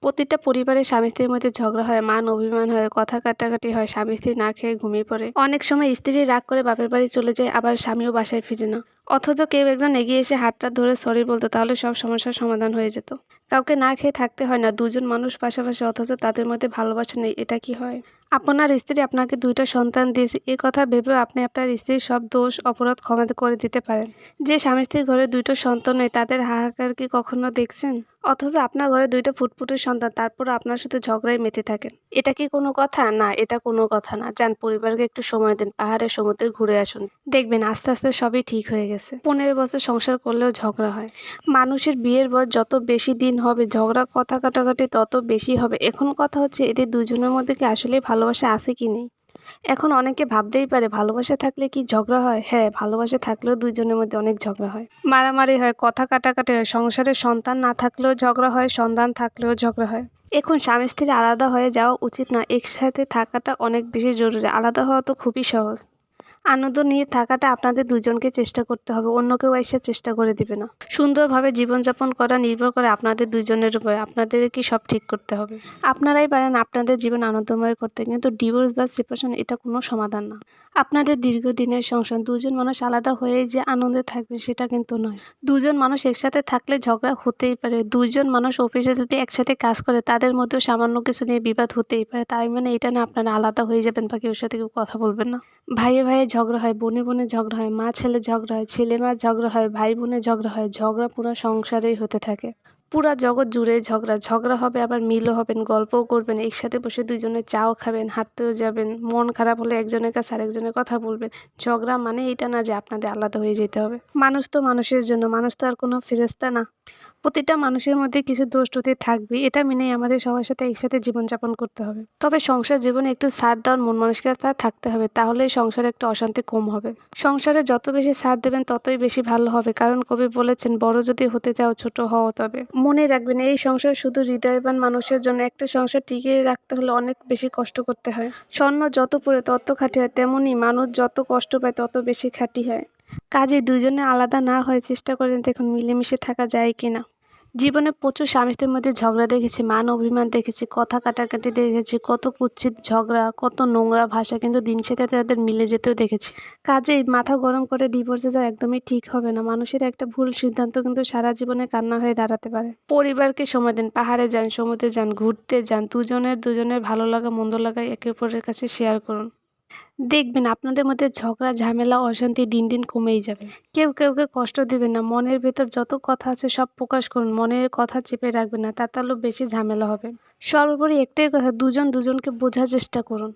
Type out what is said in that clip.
প্রতিটা পরিবারে স্বামী-স্ত্রীর মধ্যে ঝগড়া হয়, মান অভিমান হয়, কথা কাটাকাটি হয়, স্বামী-স্ত্রী না খেয়ে ঘুমিয়ে পড়ে। অনেক সময় স্ত্রী রাগ করে বাপের বাড়ি চলে যায়, আবার স্বামীও বাসায় ফিরে না। অথচ কেউ একজন এগিয়ে এসে হাতটা ধরে সরি বলতো, তাহলে সব সমস্যার সমাধান হয়ে যেত। কাউকে না খেয়ে থাকতে হয় না, দুজন মানুষ পাশাপাশি অথচ তাদের মধ্যে ভালোবাসা নেই, এটা কি হয়? আপনার স্ত্রী আপনাকে ২টা সন্তান দিয়েছে, এ কথা ভেবেও আপনি আপনার স্ত্রীর সব দোষ, অপরাধ ক্ষমা করে দিতে পারেন। যে স্বামী-স্ত্রীর ঘরে ২টো সন্তান নেই, তাদের হাহাকার কি কখনো দেখছেন? অথচ আপনার ঘরে ২টা ফুটফুটে সন্তান, তারপরও আপনার সাথে ঝগড়ায় মেতে থাকেন। এটা কি কোনো কথা? না, এটা কোনো কথা না। যান পরিবারকে একটু সময় দিন, পাহাড়ে সমুদ্রে ঘুরে আসুন। দেখবেন আস্তে আস্তে সবই ঠিক হয়ে গেছে। ১৫ বছর সংসার করলেও ঝগড়া হয়। মানুষের বিয়ের বয়স যত বেশি দিন হবে, ঝগড়া কথা কাটাকাটি তত বেশি হবে। এখন কথা হচ্ছে এদের দুজনের মধ্যে কি আসলেই ভালোবাসা আছে কি নেই? এখন অনেকে ভাবতেই পারে ভালোবাসা থাকলে কি ঝগড়া হয়? হ্যাঁ, ভালোবাসা থাকলেও ২ জনের মধ্যে অনেক ঝগড়া হয়। মারামারি হয়, কথা কাটাকাটি হয়, সংসারে সন্তান না থাকলেও ঝগড়া হয়, সন্তান থাকলেও ঝগড়া হয়। এখন স্বামী-স্ত্রী আলাদা হয়ে যাওয়া উচিত না। একসাথে থাকাটা অনেক বেশি জরুরি। আলাদা হওয়া তো খুবই সহজ। আনন্দ নিয়ে থাকাটা আপনাদের দুজনকে চেষ্টা করতে হবে। অন্য কেউ এসে চেষ্টা করে দিবে না। সুন্দরভাবে জীবনযাপন করা নির্ভর করে আপনাদের দুজনের উপরে। আপনাদেরকেই সব ঠিক করতে হবে। আপনারাই পারেন আপনাদের জীবন আনন্দময় করতে। কিন্তু ডিভোর্স বা সেপারেশন এটা কোনো সমাধান না। আপনাদের দীর্ঘদিনের সংসার, দুজন মানুষ আলাদা হয়েই যে আনন্দে থাকবে সেটা কিন্তু নয়। দুজন মানুষ একসাথে থাকলে ঝগড়া হতেই পারে। ২ জন মানুষ অফিসে যদি একসাথে কাজ করে তাদের মধ্যেও সামান্য কিছু নিয়ে বিবাদ হতেই পারে। তার মানে এটা না আপনারা আলাদা হয়ে যাবেন বা কেউ সাথে কেউ কথা বলবেন না। ভাইয়ে ভাইয়ে ঝগড়া হয়, বোনে বোনে ঝগড়া হয়, মা ছেলে ঝগড়া হয়, ছেলে মা ঝগড়া হয়, ভাই বোনে ঝগড়া হয়। ঝগড়া পুরা সংসারেই হতে থাকে। পুরা জগৎ জুড়েই ঝগড়া। ঝগড়া হবে আবার মিলও হবেন, গল্পও করবেন। একসাথে বসে ২ জনে চাও খাবেন, হাঁটতেও যাবেন। মন খারাপ হলে একজনের কাছে আরেকজনের কথা বলবেন। ঝগড়া মানে এটা না যে আপনাদের আলাদা হয়ে যেতে হবে। মানুষ তো মানুষের জন্য, মানুষ তো আর কোনো ফেরেশতা না। প্রতিটা মানুষের মধ্যে কিছু দোষ ত্রুটি থাকবেই। এটা মেনেই আমাদের সবার সাথে একসাথে জীবনযাপন করতে হবে। তবে সংসার জীবনে একটু ছাড় দেওয়ার মন মানসিকতা থাকতে হবে। তাহলেই সংসারে একটু অশান্তি কম হবে। সংসারে যত বেশি ছাড় দেবেন ততই বেশি ভালো হবে। কারণ কবি বলেছেন, বড় যদি হতে চাও ছোট হও তবে। মনে রাখবেন এই সংসার শুধু হৃদয়বান মানুষের জন্য। একটা সংসার টিকিয়ে রাখতে হলে অনেক বেশি কষ্ট করতে হয়। স্বর্ণ যত পুড়ে তত খাঁটি হয়, তেমনি মানুষ যত কষ্ট পায় তত বেশি খাঁটি হয়। কাজেই দুজনে আলাদা না হয়ে চেষ্টা করেন দেখুন মিলেমিশে থাকা যায় কিনা। জীবনে প্রচুর স্বামী-স্ত্রীর মধ্যে ঝগড়া দেখেছি, মান অভিমান দেখেছি, কথা কাটাকাটি দেখেছি, কত কুৎসিত ঝগড়া, কত নোংরা ভাষা, কিন্তু দিন শেষে তাদের মিলে যেতেও দেখেছি। কাজেই মাথা গরম করে ডিভোর্সে যাওয়া একদমই ঠিক হবে না। মানুষের একটা ভুল সিদ্ধান্ত কিন্তু সারা জীবনে কান্না হয়ে দাঁড়াতে পারে। পরিবারকে সময় দিন, পাহাড়ে যান, সমুদ্রে যান, ঘুরতে যান, দুজনের ভালো লাগা মন্দ লাগা একে অপরের কাছে শেয়ার করুন। দেখবেন আপনাদের মধ্যে ঝগড়া, ঝামেলা, অশান্তি দিন দিন কমেই যাবে। কেউ কাউকে কষ্ট দিবেন না। মনের ভেতর যত কথা আছে সব প্রকাশ করুন। মনের কথা চেপে রাখবেন না। তাতে আরও বেশি ঝামেলা হবে। সর্বোপরি একটাই কথা, দুজন দুজনকে বোঝার চেষ্টা করুন।